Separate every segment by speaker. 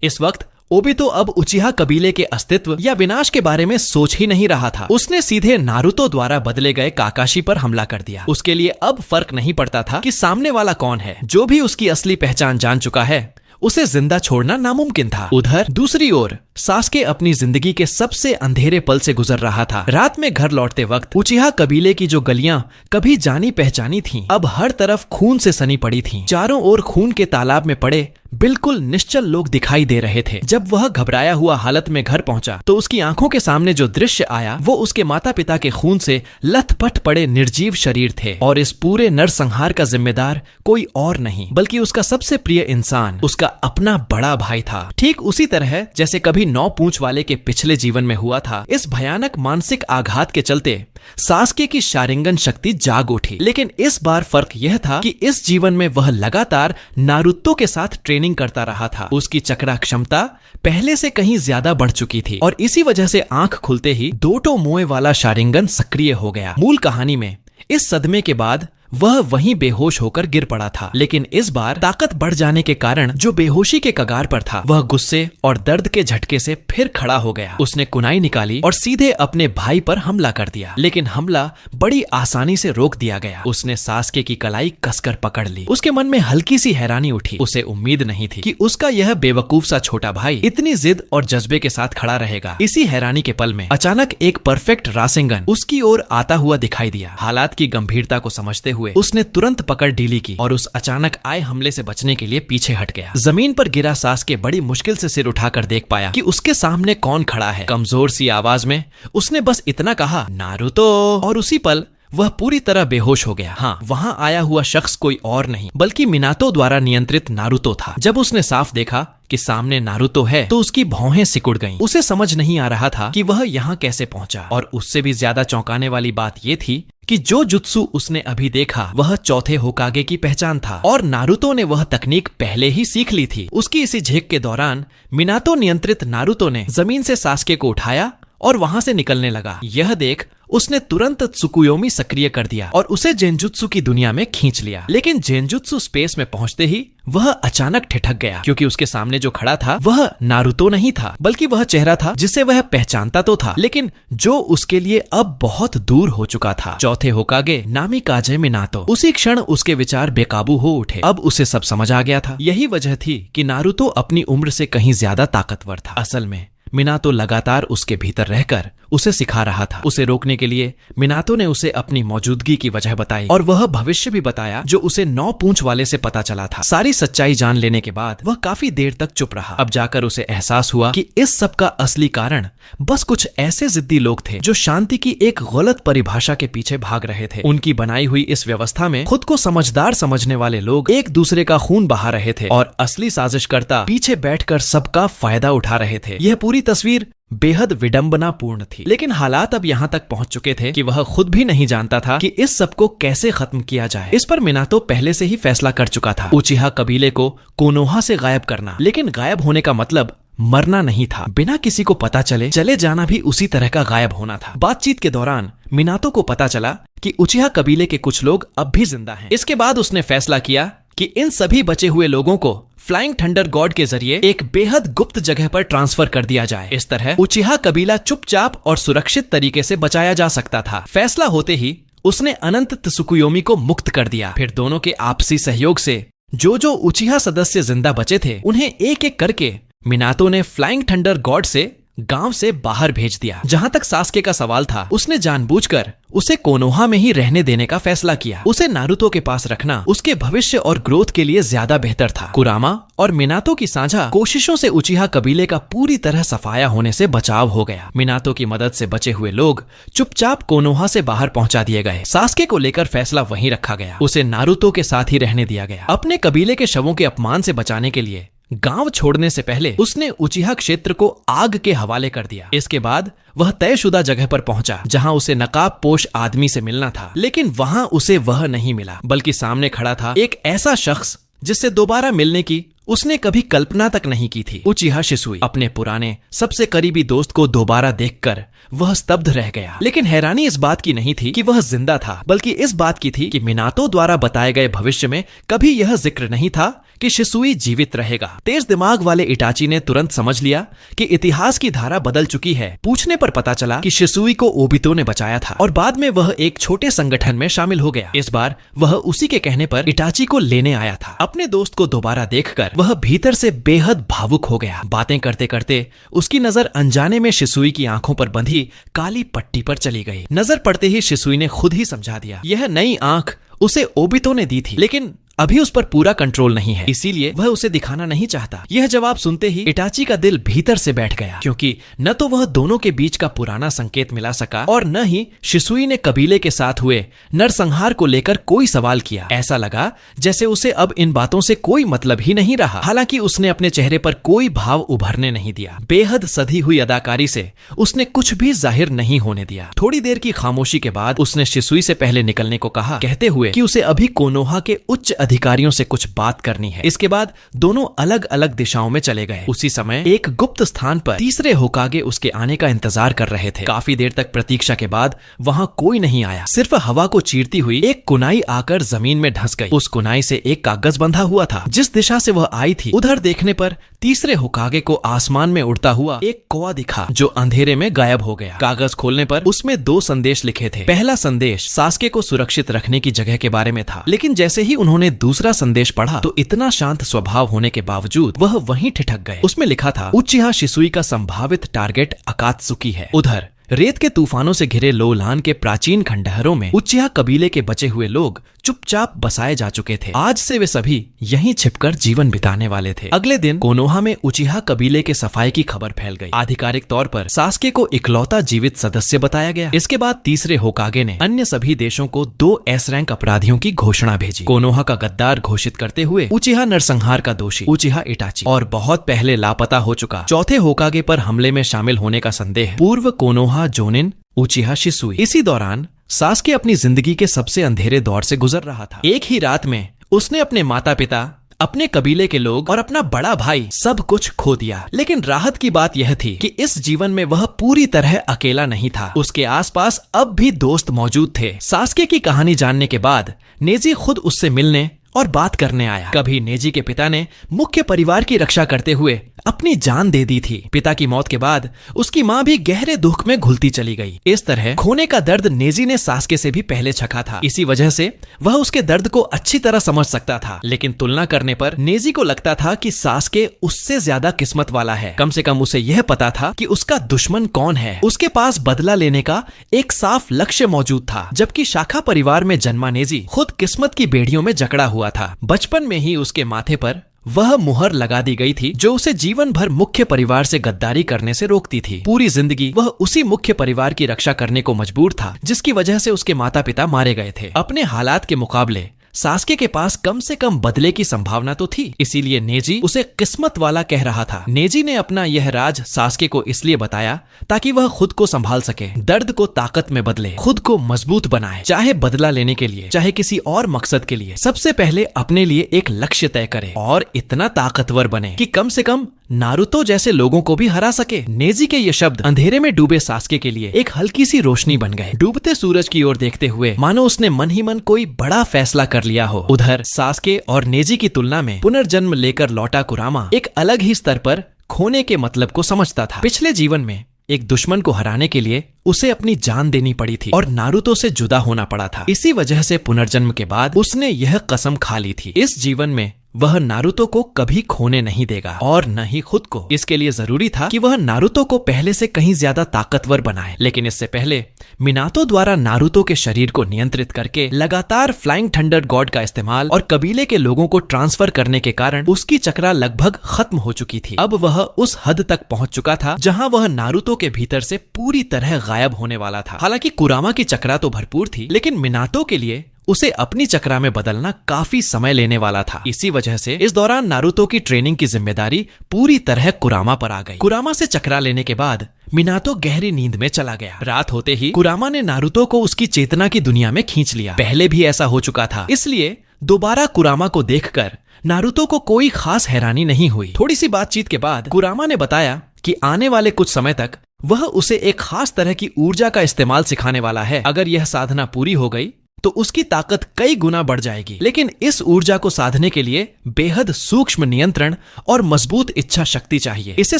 Speaker 1: इस वक्त ओबितो अब उचिहा कबीले के अस्तित्व या विनाश के बारे में सोच ही नहीं रहा था। उसने सीधे नारुतो द्वारा बदले गए काकाशी पर हमला कर दिया। उसके लिए अब फर्क नहीं पड़ता था कि सामने वाला कौन है। जो भी उसकी असली पहचान जान चुका है, उसे जिंदा छोड़ना नामुमकिन था। उधर दूसरी ओर सास्के अपनी जिंदगी के सबसे अंधेरे पल से गुजर रहा था। रात में घर लौटते वक्त उचिहा कबीले की जो गलियां कभी जानी पहचानी थीं, अब हर तरफ खून से सनी पड़ी थीं। चारों ओर खून के तालाब में पड़े बिल्कुल निश्चल लोग दिखाई दे रहे थे। जब वह घबराया हुआ हालत में घर पहुंचा तो उसकी आंखों के सामने जो दृश्य आया वो उसके माता पिता के खून से लथपथ पड़े निर्जीव शरीर थे। और इस पूरे नरसंहार का जिम्मेदार कोई और नहीं बल्कि उसका सबसे प्रिय इंसान, उसका अपना बड़ा भाई था। ठीक उसी तरह जैसे कभी 9 पूंछ वाले के पिछले जीवन में हुआ था। इस भयानक मानसिक आघात के चलते सास्के की शारिंगन शक्ति जाग उठी। लेकिन इस बार फर्क यह था कि इस जीवन में वह लगातार नारुतो के साथ ट्रेनिंग करता रहा था। उसकी चक्रा क्षमता पहले से कहीं ज्यादा बढ़ चुकी थी और इसी वजह से आंख खुलते ही दोटो मोए वाला शारिंगन सक्रिय हो गया। मूल कहानी में इस सदमे के बाद वह वहीं बेहोश होकर गिर पड़ा था। लेकिन इस बार ताकत बढ़ जाने के कारण जो बेहोशी के कगार पर था, वह गुस्से और दर्द के झटके से फिर खड़ा हो गया। उसने कुनाई निकाली और सीधे अपने भाई पर हमला कर दिया। लेकिन हमला बड़ी आसानी से रोक दिया गया। उसने सास्के की कलाई कसकर पकड़ ली। उसके मन में हल्की सी हैरानी उठी। उसे उम्मीद नहीं थी कि उसका यह बेवकूफ सा छोटा भाई इतनी जिद और जज्बे के साथ खड़ा रहेगा। इसी हैरानी के पल में अचानक एक परफेक्ट रासेंगन उसकी ओर आता हुआ दिखाई दिया। हालात की गंभीरता को समझते हुए उसने तुरंत पकड़ ढीली की और उस अचानक आए हमले से बचने के लिए पीछे हट गया। जमीन पर गिरा सास्के बड़ी मुश्किल से सिर उठाकर देख पाया कि उसके सामने कौन खड़ा है। कमजोर सी आवाज में उसने बस इतना कहा, नारुतो, और उसी पल वह पूरी तरह बेहोश हो गया। हाँ, वहां आया हुआ शख्स कोई और नहीं बल्कि मिनातो द्वारा नियंत्रित नारुतो था। जब उसने साफ देखा कि सामने नारुतो है तो उसकी भौहें सिकुड़ गईं। उसे समझ नहीं आ रहा था कि वह यहाँ कैसे पहुंचा। और उससे भी ज्यादा चौंकाने वाली बात ये थी कि जो जुत्सु उसने अभी देखा वह चौथे होकागे की पहचान था और नारुतो ने वह तकनीक पहले ही सीख ली थी। उसकी इसी झेक के दौरान मिनातो नियंत्रित नारुतो ने जमीन से सास्के को उठाया और वहां से निकलने लगा। यह देख उसने तुरंत त्सुकुयोमी सक्रिय कर दिया और उसे जेनजुत्सु की दुनिया में खींच लिया। लेकिन जेनजुत्सु स्पेस में पहुंचते ही वह अचानक ठिठक गया क्योंकि उसके सामने जो खड़ा था वह नारुतो नहीं था बल्कि वह चेहरा था जिसे वह पहचानता तो था, लेकिन जो उसके लिए अब बहुत दूर हो चुका था। चौथे होकागे नामिकाजे मिनातो। उसी क्षण उसके विचार बेकाबू हो उठे। अब उसे सब समझ आ गया था। यही वजह थी कि नारुतो अपनी उम्र से कहीं ज्यादा ताकतवर था। असल में मिनातो लगातार उसके भीतर रहकर उसे सिखा रहा था। उसे रोकने के लिए मिनातो ने उसे अपनी मौजूदगी की वजह बताई और वह भविष्य भी बताया जो उसे 9 पूंछ वाले से पता चला था। सारी सच्चाई जान लेने के बाद वह काफी देर तक चुप रहा। अब जाकर उसे एहसास हुआ कि इस सब का असली कारण बस कुछ ऐसे जिद्दी लोग थे जो शांति की एक गलत परिभाषा के पीछे भाग रहे थे। उनकी बनाई हुई इस व्यवस्था में खुद को समझदार समझने वाले लोग एक दूसरे का खून बहा रहे थे और असली साजिशकर्ता पीछे बैठकर सबका फायदा उठा रहे थे। यह पूरी तस्वीर बेहद विडंबनापूर्ण थी। लेकिन हालात अब यहाँ तक पहुंच चुके थे कि वह खुद भी नहीं जानता था कि इस सब को कैसे खत्म किया जाए। इस पर मिनातो पहले से ही फैसला कर चुका था, उचिहा कबीले को कोनोहा से गायब करना। लेकिन गायब होने का मतलब मरना नहीं था। बिना किसी को पता चले जाना भी उसी तरह का गायब होना था। बातचीत के दौरान मिनातो को पता चला कि उचिहा कबीले के कुछ लोग अब भी जिंदा हैं। इसके बाद उसने फैसला किया कि इन सभी बचे हुए लोगों को फ्लाइंग थंडर गॉड के जरिए एक बेहद गुप्त जगह पर ट्रांसफर कर दिया जाए। इस तरह उचिहा कबीला चुपचाप और सुरक्षित तरीके से बचाया जा सकता था। फैसला होते ही उसने अनंत त्सुकुयोमी को मुक्त कर दिया। फिर दोनों के आपसी सहयोग से जो उचिहा सदस्य जिंदा बचे थे उन्हें एक एक करके मिनातो ने फ्लाइंग थंडर गॉड से गांव से बाहर भेज दिया। जहां तक सास्के का सवाल था, उसने जानबूझकर उसे कोनोहा में ही रहने देने का फैसला किया। उसे नारुतो के पास रखना उसके भविष्य और ग्रोथ के लिए ज्यादा बेहतर था। कुरामा और मिनातो की साझा कोशिशों से उचिहा कबीले का पूरी तरह सफाया होने से बचाव हो गया। मिनातो की मदद से बचे हुए लोग चुपचाप कोनोहा से बाहर पहुंचा दिए गए। सास्के को लेकर फैसला वहीं रखा गया। उसे नारुतो के साथ ही रहने दिया गया। अपने कबीले के शवों के अपमान से बचाने के लिए गांव छोड़ने से पहले उसने उचिहा क्षेत्र को आग के हवाले कर दिया। इसके बाद वह तयशुदा जगह पर पहुंचा जहां उसे नकाब पोश आदमी से मिलना था। लेकिन वहां उसे वह नहीं मिला, बल्कि सामने खड़ा था एक ऐसा शख्स जिससे दोबारा मिलने की उसने कभी कल्पना तक नहीं की थी। उचिहा शिसुई अपने पुराने सबसे करीबी दोस्त को दोबारा देखकर वह स्तब्ध रह गया। लेकिन हैरानी इस बात की नहीं थी कि वह जिंदा था, बल्कि इस बात की थी कि मिनातो द्वारा बताए गए भविष्य में कभी यह जिक्र नहीं था कि शिसुई जीवित रहेगा। तेज दिमाग वाले इटाची ने तुरंत समझ लिया कि इतिहास की धारा बदल चुकी है। पूछने पर पता चला कि शिसुई को ओबितो ने बचाया था और बाद में वह एक छोटे संगठन में शामिल हो गया। इस बार वह उसी के कहने पर इटाची को लेने आया था। अपने दोस्त को दोबारा देखकर वह भीतर से बेहद भावुक हो गया। बातें करते करते उसकी नजर अनजाने में शिसुई की आंखों पर बंधी काली पट्टी पर चली गई। नजर पड़ते ही शिसुई ने खुद ही समझा दिया, यह नई आंख उसे ओबितो ने दी थी, लेकिन अभी उस पर पूरा कंट्रोल नहीं है, इसीलिए वह उसे दिखाना नहीं चाहता। यह जवाब सुनते ही इटाची का दिल भीतर से बैठ गया, क्योंकि न तो वह दोनों के बीच का पुराना संकेत मिला सका और न ही शिसुई ने कबीले के साथ हुए नरसंहार को लेकर कोई सवाल किया। ऐसा लगा जैसे उसे अब इन बातों से कोई मतलब ही नहीं रहा। हालांकि उसने अपने चेहरे पर कोई भाव उभरने नहीं दिया। बेहद सधी हुई अदाकारी से उसने कुछ भी जाहिर नहीं होने दिया। थोड़ी देर की खामोशी के बाद उसने शिसुई से पहले निकलने को कहा, कहते हुए कि उसे अभी कोनोहा के उच्च अधिकारियों से कुछ बात करनी है। इसके बाद दोनों अलग अलग दिशाओं में चले गए। उसी समय एक गुप्त स्थान पर तीसरे होकागे उसके आने का इंतजार कर रहे थे। काफी देर तक प्रतीक्षा के बाद वहां कोई नहीं आया। सिर्फ हवा को चीरती हुई एक कुनाई आकर जमीन में धंस गई। उस कुनाई से एक कागज बंधा हुआ था। जिस दिशा से वह आई थी उधर देखने पर तीसरे होकागे को आसमान में उड़ता हुआ एक कौवा दिखा, जो अंधेरे में गायब हो गया। कागज खोलने पर उसमें 2 संदेश लिखे थे। पहला संदेश सास्के को सुरक्षित रखने की जगह के बारे में था, लेकिन जैसे ही उन्होंने दूसरा संदेश पढ़ा तो इतना शांत स्वभाव होने के बावजूद वह वहीं ठिठक गए। उसमें लिखा था, उचिहा शिसुई का संभावित टारगेट अकात्सुकी है। उधर रेत के तूफानों से घिरे लोलान के प्राचीन खंडहरों में उचिहा कबीले के बचे हुए लोग चुपचाप बसाए जा चुके थे। आज से वे सभी यहीं छिपकर जीवन बिताने वाले थे। अगले दिन कोनोहा में उचिहा कबीले के सफाई की खबर फैल गई। आधिकारिक तौर पर सास्के को इकलौता जीवित सदस्य बताया गया। इसके बाद तीसरे होकागे ने अन्य सभी देशों को 2 S रैंक अपराधियों की घोषणा भेजी। कोनोहा का गद्दार घोषित करते हुए उचिहा नरसंहार का दोषी उचिहा इटाची और बहुत पहले लापता हो चुका चौथे होकागे पर हमले में शामिल होने का संदेह पूर्व कोनोहा जोनिन उचिहा शिसुई। इसी दौरान सास्के अपनी जिंदगी के सबसे अंधेरे दौर से गुजर रहा था। एक ही रात में उसने अपने माता पिता, अपने कबीले के लोग और अपना बड़ा भाई सब कुछ खो दिया। लेकिन राहत की बात यह थी कि इस जीवन में वह पूरी तरह अकेला नहीं था। उसके आसपास अब भी दोस्त मौजूद थे। सास्के की कहानी जानने के बाद नेजी खुद उससे मिलने और बात करने आया। कभी नेजी के पिता ने मुख्य परिवार की रक्षा करते हुए अपनी जान दे दी थी। पिता की मौत के बाद उसकी माँ भी गहरे दुख में घुलती चली गई। इस तरह खोने का दर्द नेजी ने सास्के से भी पहले चखा था। इसी वजह से वह उसके दर्द को अच्छी तरह समझ सकता था। लेकिन तुलना करने पर नेजी को लगता था कि सास्के उससे ज्यादा किस्मत वाला है। कम से कम उसे यह पता था कि उसका दुश्मन कौन है। उसके पास बदला लेने का एक साफ लक्ष्य मौजूद था। जबकि शाखा परिवार में जन्मा नेजी खुद किस्मत की बेड़ियों में जकड़ा हुआ था। बचपन में ही उसके माथे पर वह मुहर लगा दी गई थी जो उसे जीवन भर मुख्य परिवार से गद्दारी करने से रोकती थी। पूरी जिंदगी वह उसी मुख्य परिवार की रक्षा करने को मजबूर था जिसकी वजह से उसके माता पिता मारे गए थे। अपने हालात के मुकाबले सास्के के पास कम से कम बदले की संभावना तो थी, इसीलिए नेजी उसे किस्मत वाला कह रहा था। नेजी ने अपना यह राज सास्के को इसलिए बताया ताकि वह खुद को संभाल सके, दर्द को ताकत में बदले, खुद को मजबूत बनाए, चाहे बदला लेने के लिए चाहे किसी और मकसद के लिए। सबसे पहले अपने लिए एक लक्ष्य तय करे और इतना ताकतवर बने कि कम से कम नारुतो जैसे लोगों को भी हरा सके। नेजी के ये शब्द अंधेरे में डूबे सास्के के लिए एक हल्की सी रोशनी बन गए। डूबते सूरज की ओर देखते हुए मानो उसने मन ही मन कोई बड़ा फैसला कर लिया हो। उधर सास्के और नेजी की तुलना में पुनर्जन्म लेकर लौटा कुरामा एक अलग ही स्तर पर खोने के मतलब को समझता था। पिछले जीवन में एक दुश्मन को हराने के लिए उसे अपनी जान देनी पड़ी थी और नारुतो से जुदा होना पड़ा था। इसी वजह से पुनर्जन्म के बाद उसने यह कसम खा ली थी, इस जीवन में वह नारुतो को कभी खोने नहीं देगा और न ही खुद को। इसके लिए जरूरी था कि वह नारुतो को पहले से कहीं ज्यादा ताकतवर बनाए। लेकिन इससे पहले मिनातो द्वारा नारुतो के शरीर को नियंत्रित करके लगातार फ्लाइंग थंडर गॉड का इस्तेमाल और कबीले के लोगों को ट्रांसफर करने के कारण उसकी चक्रा लगभग खत्म हो चुकी थी। अब वह उस हद तक पहुंच चुका था जहां वह नारुतो के भीतर से पूरी तरह गायब होने वाला था। हालांकि कुरामा की चक्रा तो भरपूर थी, लेकिन मिनातो के लिए उसे अपनी चक्रा में बदलना काफी समय लेने वाला था। इसी वजह से इस दौरान नारुतो की ट्रेनिंग की जिम्मेदारी पूरी तरह कुरामा पर आ गई। कुरामा से चक्रा लेने के बाद मिनातो गहरी नींद में चला गया। रात होते ही कुरामा ने नारुतो को उसकी चेतना की दुनिया में खींच लिया। पहले भी ऐसा हो चुका था, इसलिए दोबारा कुरामा को देखकर नारुतो को कोई खास हैरानी नहीं हुई। थोड़ी सी बातचीत के बाद कुरामा ने बताया कि आने वाले कुछ समय तक वह उसे एक खास तरह की ऊर्जा का इस्तेमाल सिखाने वाला है। अगर यह साधना पूरी हो गई तो उसकी ताकत कई गुना बढ़ जाएगी। लेकिन इस ऊर्जा को साधने के लिए बेहद सूक्ष्म नियंत्रण और मजबूत इच्छा शक्ति चाहिए। इसे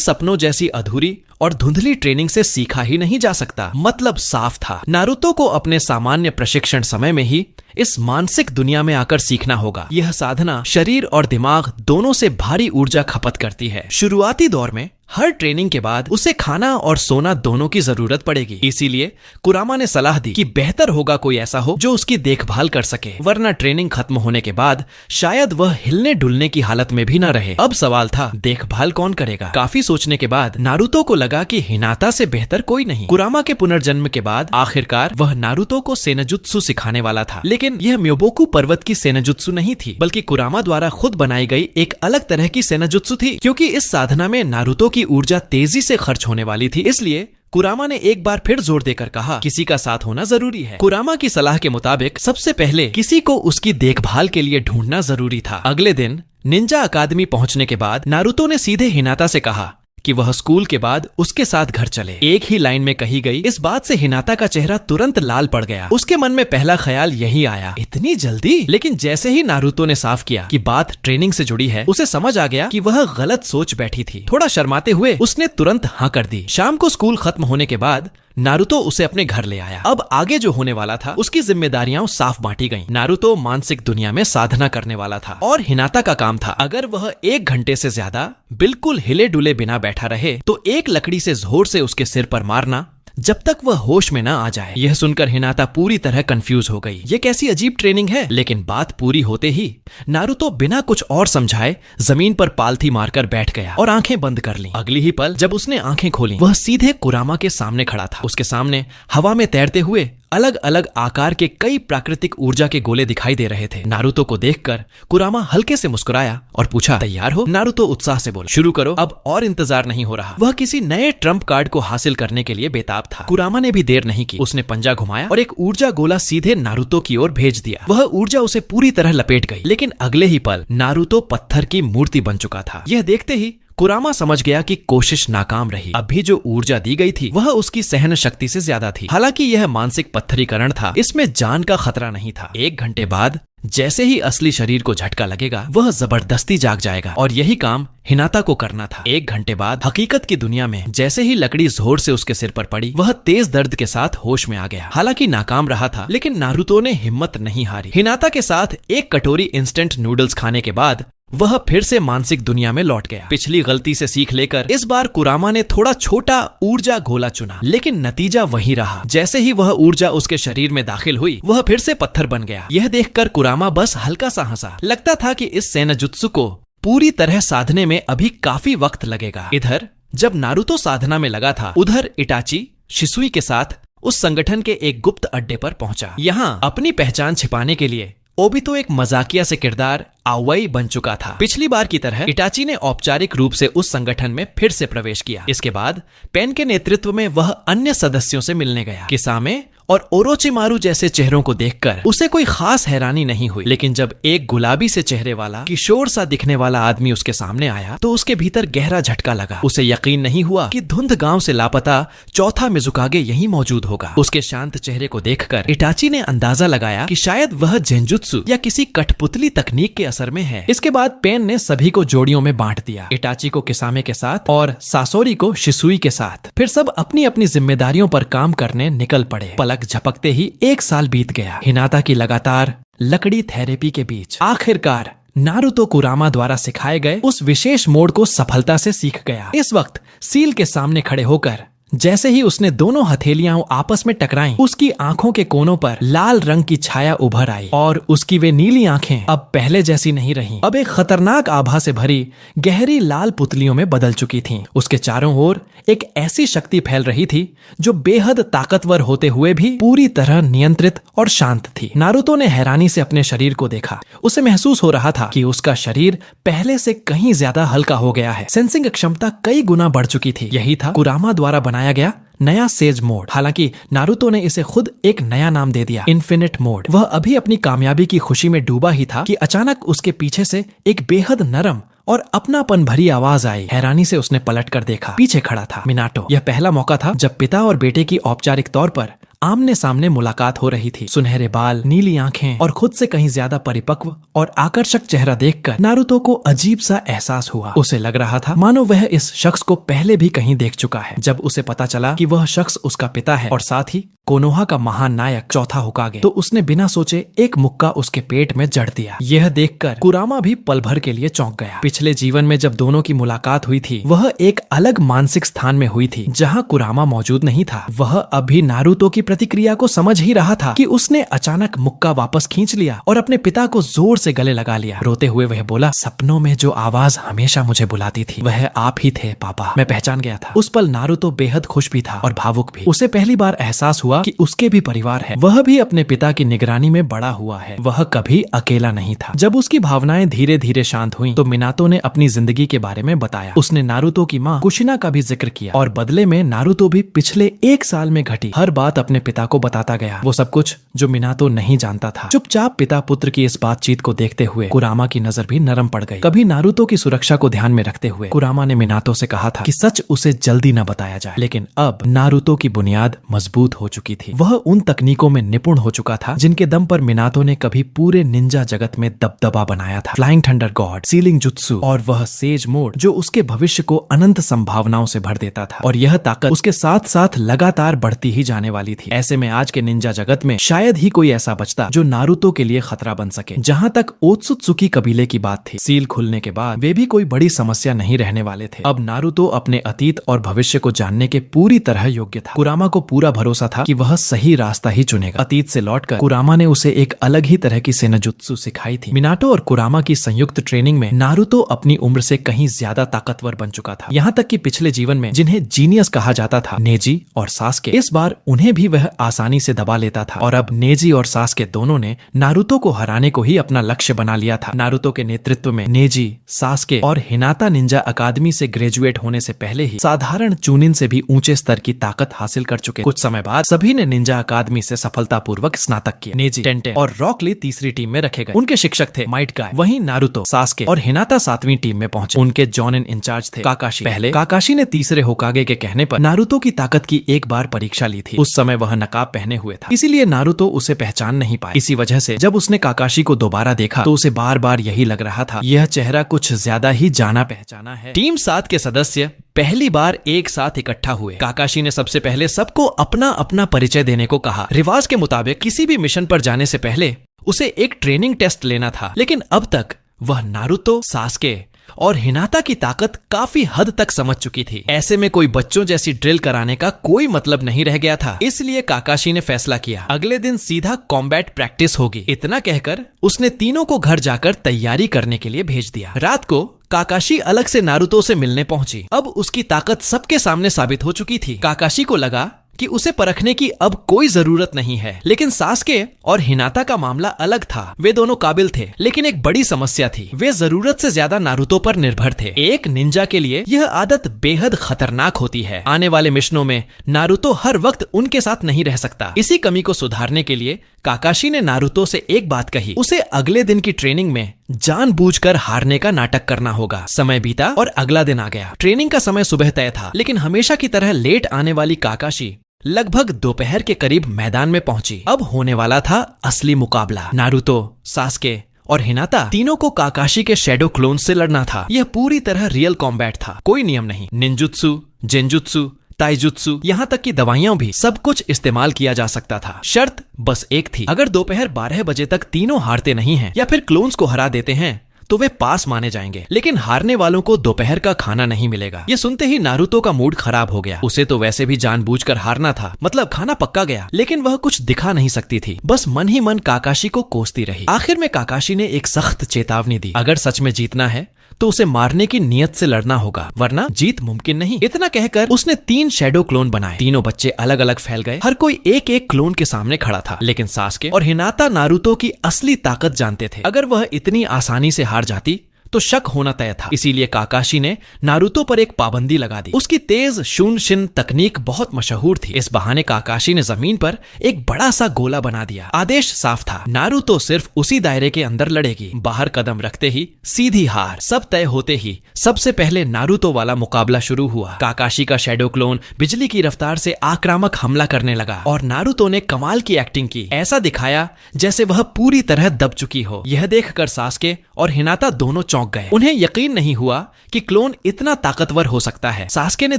Speaker 1: सपनों जैसी अधूरी और धुंधली ट्रेनिंग से सीखा ही नहीं जा सकता। मतलब साफ था, नारुतो को अपने सामान्य प्रशिक्षण समय में ही इस मानसिक दुनिया में आकर सीखना होगा। यह साधना शरीर और दिमाग दोनों से भारी ऊर्जा खपत करती है। शुरुआती दौर में हर ट्रेनिंग के बाद उसे खाना और सोना दोनों की जरूरत पड़ेगी। इसीलिए कुरामा ने सलाह दी कि बेहतर होगा कोई ऐसा हो जो उसकी देखभाल कर सके, वरना ट्रेनिंग खत्म होने के बाद शायद वह हिलने डुलने की हालत में भी न रहे। अब सवाल था, देखभाल कौन करेगा? काफी सोचने के बाद नारुतो को लगा कि हिनाता से बेहतर कोई नहीं। कुरामा के पुनर्जन्म के बाद आखिरकार वह नारुतो को सेनजुत्सु सिखाने वाला था। लेकिन यह म्योबोकु पर्वत की सेनजुत्सु नहीं थी, बल्कि कुरामा द्वारा खुद बनाई गई एक अलग तरह की सेनजुत्सु थी। क्योंकि इस साधना में नारुतो की ऊर्जा तेजी से खर्च होने वाली थी, इसलिए कुरामा ने एक बार फिर जोर देकर कहा, किसी का साथ होना जरूरी है। कुरामा की सलाह के मुताबिक सबसे पहले किसी को उसकी देखभाल के लिए ढूंढना जरूरी था। अगले दिन निंजा अकादमी पहुंचने के बाद नारुतो ने सीधे हिनाता से कहा कि वह स्कूल के बाद उसके साथ घर चले। एक ही लाइन में कही गई इस बात से हिनाता का चेहरा तुरंत लाल पड़ गया। उसके मन में पहला ख्याल यही आया, इतनी जल्दी? लेकिन जैसे ही नारुतो ने साफ किया कि बात ट्रेनिंग से जुड़ी है, उसे समझ आ गया कि वह गलत सोच बैठी थी। थोड़ा शर्माते हुए उसने तुरंत हाँ कर दी। शाम को स्कूल खत्म होने के बाद नारुतो उसे अपने घर ले आया। अब आगे जो होने वाला था उसकी जिम्मेदारियां साफ बांटी गईं। नारुतो मानसिक दुनिया में साधना करने वाला था और हिनाता का काम था, अगर वह 1 घंटे से ज्यादा बिल्कुल हिले डुले बिना बैठा रहे तो एक लकड़ी से जोर से उसके सिर पर मारना जब तक वह होश में न आ जाए। यह सुनकर हिनाता पूरी तरह कंफ्यूज हो गई। यह कैसी अजीब ट्रेनिंग है? लेकिन बात पूरी होते ही नारुतो बिना कुछ और समझाए जमीन पर पालथी मारकर बैठ गया और आंखें बंद कर लीं। अगली ही पल जब उसने आंखें खोली, वह सीधे कुरामा के सामने खड़ा था। उसके सामने हवा में तैरते हुए अलग अलग आकार के कई प्राकृतिक ऊर्जा के गोले दिखाई दे रहे थे। नारुतो को देखकर कुरामा हल्के से मुस्कुराया और पूछा, तैयार हो? नारुतो उत्साह से बोला, शुरू करो, अब और इंतजार नहीं हो रहा। वह किसी नए ट्रम्प कार्ड को हासिल करने के लिए बेताब था। कुरामा ने भी देर नहीं की। उसने पंजा घुमाया और एक ऊर्जा गोला सीधे नारुतो की ओर भेज दिया। वह ऊर्जा उसे पूरी तरह लपेट गई। लेकिन अगले ही पल नारुतो पत्थर की मूर्ति बन चुका था। यह देखते ही कुरामा समझ गया कि कोशिश नाकाम रही। अभी जो ऊर्जा दी गई थी वह उसकी सहन शक्ति से ज्यादा थी। हालांकि यह मानसिक पत्थरीकरण था, इसमें जान का खतरा नहीं था। 1 घंटे बाद जैसे ही असली शरीर को झटका लगेगा वह जबरदस्ती जाग जाएगा और यही काम हिनाता को करना था। 1 घंटे बाद हकीकत की दुनिया में जैसे ही लकड़ी जोर से उसके सिर पर पड़ी, वह तेज दर्द के साथ होश में आ गया। हालांकि नाकाम रहा था, लेकिन नारुतो ने हिम्मत नहीं हारी। हिनाता के साथ एक कटोरी इंस्टेंट नूडल्स खाने के बाद वह फिर से मानसिक दुनिया में लौट गया। पिछली गलती से सीख लेकर इस बार कुरामा ने थोड़ा छोटा ऊर्जा गोला चुना, लेकिन नतीजा वही रहा। जैसे ही वह ऊर्जा उसके शरीर में दाखिल हुई, वह फिर से पत्थर बन गया। यह देखकर कुरामा बस हल्का सा हंसा। लगता था कि इस सेनजुत्सु को पूरी तरह साधने में अभी काफी वक्त लगेगा। इधर जब नारुतो साधना में लगा था, उधर इटाची शिसुई के साथ उस संगठन के एक गुप्त अड्डे पर पहुंचा। यहाँ अपनी पहचान छिपाने के लिए ओबितो एक मजाकिया से किरदार आवाई बन चुका था। पिछली बार की तरह इटाची ने औपचारिक रूप से उस संगठन में फिर से प्रवेश किया। इसके बाद पेन के नेतृत्व में वह अन्य सदस्यों से मिलने गया। किसामे और ओरोचिमारू जैसे चेहरों को देखकर उसे कोई खास हैरानी नहीं हुई। लेकिन जब एक गुलाबी से चेहरे वाला किशोर सा दिखने वाला आदमी उसके सामने आया तो उसके भीतर गहरा झटका लगा। उसे यकीन नहीं हुआ कि धुंध गांव से लापता चौथा मिजुकागे यहीं मौजूद होगा। उसके शांत चेहरे को देखकर इटाची ने अंदाजा लगाया कि शायद वह जेंजुत्सु या किसी कठपुतली तकनीक के असर में है। इसके बाद पेन ने सभी को जोड़ियों में बांट दिया, इटाची को किसामे के साथ और सासोरी को शिसुई के साथ। फिर सब अपनी अपनी जिम्मेदारियों पर काम करने निकल पड़े। पलक झपकते ही 1 साल बीत गया। हिनाता की लगातार लकड़ी थेरेपी के बीच आखिरकार नारुतो कुरामा द्वारा सिखाए गए उस विशेष मोड को सफलता से सीख गया। इस वक्त सील के सामने खड़े होकर जैसे ही उसने दोनों हथेलियां आपस में टकराईं, उसकी आंखों के कोनों पर लाल रंग की छाया उभर आई और उसकी वे नीली आंखें अब पहले जैसी नहीं रहीं। अब एक खतरनाक आभा से भरी गहरी लाल पुतलियों में बदल चुकी थीं। उसके चारों ओर एक ऐसी शक्ति फैल रही थी जो बेहद ताकतवर होते हुए भी पूरी तरह नियंत्रित और शांत थी। नारुतो ने हैरानी से अपने शरीर को देखा। उसे महसूस हो रहा था कि उसका शरीर पहले से कहीं ज्यादा हल्का हो गया है। सेंसिंग क्षमता कई गुना बढ़ चुकी थी। यही था कुरामा द्वारा बनाया गया नया सेज मोड। हालांकि नारुतो ने इसे खुद एक नया नाम दे दिया, इन्फिनिट मोड। वह अभी अपनी कामयाबी की खुशी में डूबा ही था कि अचानक उसके पीछे से एक बेहद नरम और अपनापन भरी आवाज आई। हैरानी से उसने पलट कर देखा। पीछे खड़ा था मिनाटो। यह पहला मौका था जब पिता और बेटे की औपचारिक तौर पर आमने सामने मुलाकात हो रही थी। सुनहरे बाल, नीली आंखें और खुद से कहीं ज्यादा परिपक्व और आकर्षक चेहरा देखकर नारुतो को अजीब सा एहसास हुआ। उसे लग रहा था मानो वह इस शख्स को पहले भी कहीं देख चुका है। जब उसे पता चला कि वह शख्स उसका पिता है और साथ ही कोनोहा का महान नायक चौथा होकागे, तो उसने बिना सोचे एक मुक्का उसके पेट में जड़ दिया। यह देखकर कुरामा भी पल भर के लिए चौंक गया। पिछले जीवन में जब दोनों की मुलाकात हुई थी वह एक अलग मानसिक स्थान में हुई थी जहां कुरामा मौजूद नहीं था। वह अभी नारुतो की प्रतिक्रिया को समझ ही रहा था कि उसने अचानक मुक्का वापस खींच लिया और अपने पिता को जोर से गले लगा लिया। रोते हुए वह बोला, सपनों में जो आवाज हमेशा मुझे बुलाती थी वह आप ही थे पापा, मैं पहचान गया था। उस पल नारुतो बेहद खुश भी था और भावुक भी। उसे पहली बार एहसास हुआ कि उसके भी परिवार है, वह भी अपने पिता की निगरानी में बड़ा हुआ है, वह कभी अकेला नहीं था। जब उसकी भावनाएं धीरे धीरे शांत हुईं, तो मिनातो ने अपनी जिंदगी के बारे में बताया। उसने नारुतो की माँ कुशिना का भी जिक्र किया और बदले में नारुतो भी पिछले 1 साल में घटी हर बात अपने पिता को बताता गया। वो सब कुछ जो मिनातो नहीं जानता था। चुपचाप पिता पुत्र की इस बातचीत को देखते हुए कुरामा की नजर भी नरम पड़ गई। कभी नारुतो की सुरक्षा को ध्यान में रखते हुए कुरामा ने मिनातो से कहा था कि सच उसे जल्दी न बताया जाए, लेकिन अब नारुतो की बुनियाद मजबूत हो चुकी थी। वह उन तकनीकों में निपुण हो चुका था जिनके दम पर मिनातो ने कभी पूरे निंजा जगत में दबदबा बनाया था। Flying thunder God, ceiling jutsu और वह सेज मोड जो उसके भविष्य को अनंत संभावनाओं से भर देता था। और यह ताकत उसके साथ साथ लगातार बढ़ती ही जाने वाली थी। ऐसे में आज के निंजा जगत में शायद ही कोई ऐसा बचता जो नारुतो के लिए खतरा बन सके। जहाँ तक ओत्सुत्सुकी कबीले की बात थी, सील खुलने के बाद वे भी कोई बड़ी समस्या नहीं रहने वाले थे। अब नारुतो अपने अतीत और भविष्य को जानने के पूरी तरह योग्य था। कुरामा को पूरा भरोसा था कि वह सही रास्ता ही चुनेगा। अतीत से लौटकर कुरामा ने उसे एक अलग ही तरह की सेनाजुत्सु सिखाई थी। मिनाटो और कुरामा की संयुक्त ट्रेनिंग में नारुतो अपनी उम्र से कहीं ज्यादा ताकतवर बन चुका था। यहाँ तक कि पिछले जीवन में जिन्हें जीनियस कहा जाता था, नेजी और सास्के, इस बार उन्हें भी वह आसानी से दबा लेता था। और अब नेजी और सास्के दोनों ने नारुतो को हराने को ही अपना लक्ष्य बना लिया था। नारुतो के नेतृत्व में नेजी, सास्के और हिनाता निंजा अकादमी से ग्रेजुएट होने से पहले ही साधारण चूनिन से भी ऊंचे स्तर की ताकत हासिल कर चुके। कुछ समय बाद सभी ने निंजा अकादमी से सफलतापूर्वक स्नातक किया। नेजी, टेंटेन और रॉक ली तीसरी टीम में रखे गए। उनके शिक्षक थे माइट गाय। वहीं नारुतो, सास्के और हिनाता 7वीं टीम में पहुंचे। उनके जॉनिन इंचार्ज थे काकाशी। पहले काकाशी ने तीसरे होकागे के कहने पर नारुतो की ताकत की एक बार परीक्षा ली थी। उस समय वह नकाब पहने हुए था, इसीलिए नारुतो उसे पहचान नहीं पाया। इसी वजह से जब उसने काकाशी को दोबारा देखा तो उसे बार बार यही लग रहा था, यह चेहरा कुछ ज्यादा ही जाना पहचाना है। टीम 7 के सदस्य पहली बार एक साथ इकट्ठा हुए। काकाशी ने सबसे पहले सबको अपना अपना परिचय देने को कहा। रिवाज के मुताबिक किसी भी मिशन पर जाने से पहले उसे एक ट्रेनिंग टेस्ट लेना था, लेकिन अब तक वह नारुतो, सास्के और हिनाता की ताकत काफी हद तक समझ चुकी थी। ऐसे में कोई बच्चों जैसी ड्रिल कराने का कोई मतलब नहीं रह गया था। इसलिए काकाशी ने फैसला किया, अगले दिन सीधा कॉम्बैट प्रैक्टिस होगी। इतना कहकर उसने तीनों को घर जाकर तैयारी करने के लिए भेज दिया। रात को काकाशी अलग से नारुतो से मिलने पहुंची। अब उसकी ताकत सबके सामने साबित हो चुकी थी। काकाशी को लगा कि उसे परखने की अब कोई जरूरत नहीं है। लेकिन सास्के और हिनाता का मामला अलग था। वे दोनों काबिल थे, लेकिन एक बड़ी समस्या थी, वे जरूरत से ज्यादा नारुतो पर निर्भर थे। एक निंजा के लिए यह आदत बेहद खतरनाक होती है। आने वाले मिशनों में नारुतो हर वक्त उनके साथ नहीं रह सकता। इसी कमी को सुधारने के लिए काकाशी ने नारुतो से एक बात कही, उसे अगले दिन की ट्रेनिंग में जानबूझकर हारने का नाटक करना होगा। समय बीता और अगला दिन आ गया। ट्रेनिंग का समय सुबह तय था, लेकिन हमेशा की तरह लेट आने वाली काकाशी लगभग दोपहर के करीब मैदान में पहुंची। अब होने वाला था असली मुकाबला। नारुतो, सास्के और हिनाता तीनों को काकाशी के शैडो क्लोन से लड़ना था। यह पूरी तरह रियल कॉम्बैट था, कोई नियम नहीं। निंजुत्सु, जेंजुत्सु, ताइजुत्सु, यहाँ तक कि दवाइयां भी, सब कुछ इस्तेमाल किया जा सकता था। शर्त बस एक थी, अगर दोपहर 12 बजे तक तीनों हारते नहीं हैं या फिर क्लोन्स को हरा देते हैं तो वे पास माने जाएंगे, लेकिन हारने वालों को दोपहर का खाना नहीं मिलेगा। ये सुनते ही नारुतो का मूड खराब हो गया। उसे तो वैसे भी जानबूझकर हारना था, मतलब खाना पक्का गया, लेकिन वह कुछ दिखा नहीं सकती थी। बस मन ही मन काकाशी को कोसती रही। आखिर में काकाशी ने एक सख्त चेतावनी दी, अगर सच में जीतना है तो उसे मारने की नियत से लड़ना होगा, वरना जीत मुमकिन नहीं। इतना कहकर उसने 3 शैडो क्लोन बनाए। तीनों बच्चे अलग अलग फैल गए, हर कोई एक एक क्लोन के सामने खड़ा था। लेकिन सास्के और हिनाता नारुतो की असली ताकत जानते थे। अगर वह इतनी आसानी से हार जाती तो शक होना तय था। इसीलिए काकाशी ने नारुतो पर एक पाबंदी लगा दी। उसकी तेज शून्यशिन तकनीक बहुत मशहूर थी। इस बहाने काकाशी ने जमीन पर एक बड़ा सा गोला बना दिया। आदेश साफ था, नारुतो सिर्फ उसी दायरे के अंदर लड़ेगी। बाहर कदम रखते ही सीधी हार। सब तय होते ही सबसे पहले नारुतो वाला मुकाबला शुरू हुआ। काकाशी का शैडो क्लोन बिजली की रफ्तार से आक्रामक हमला करने लगा और नारुतो ने कमाल की एक्टिंग की। ऐसा दिखाया जैसे वह पूरी तरह दब चुकी हो। यह देखकर सास्के और हिनाता दोनों चौंक गए। उन्हें यकीन नहीं हुआ कि क्लोन इतना ताकतवर हो सकता है। सास्के ने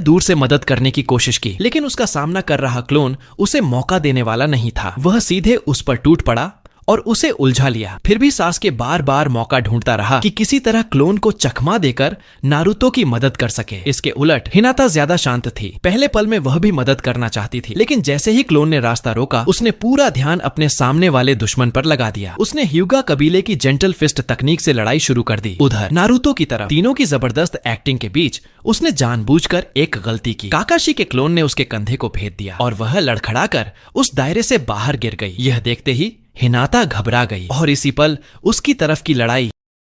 Speaker 1: दूर से मदद करने की कोशिश की, लेकिन उसका सामना कर रहा क्लोन उसे मौका देने वाला नहीं था। वह सीधे उस पर टूट पड़ा और उसे उलझा लिया। फिर भी सास्के बार बार मौका ढूंढता रहा कि किसी तरह क्लोन को चकमा देकर नारुतो की मदद कर सके। इसके उलट हिनाता ज्यादा शांत थी। पहले पल में वह भी मदद करना चाहती थी, लेकिन जैसे ही क्लोन ने रास्ता रोका, उसने पूरा ध्यान अपने सामने वाले दुश्मन पर लगा दिया। उसने ह्यूगा कबीले की जेंटल फिस्ट तकनीक से लड़ाई शुरू कर दी। उधर नारुतो की तरफ तीनों की जबरदस्त एक्टिंग के बीच उसने जानबूझकर एक गलती की। काकाशी के क्लोन ने उसके कंधे को भेद दिया और वह लड़खड़ाकर उस दायरे से बाहर गिर गई। यह देखते ही हिनाता घबरा गई और इसी पल उसकी तरफ की लड़ाई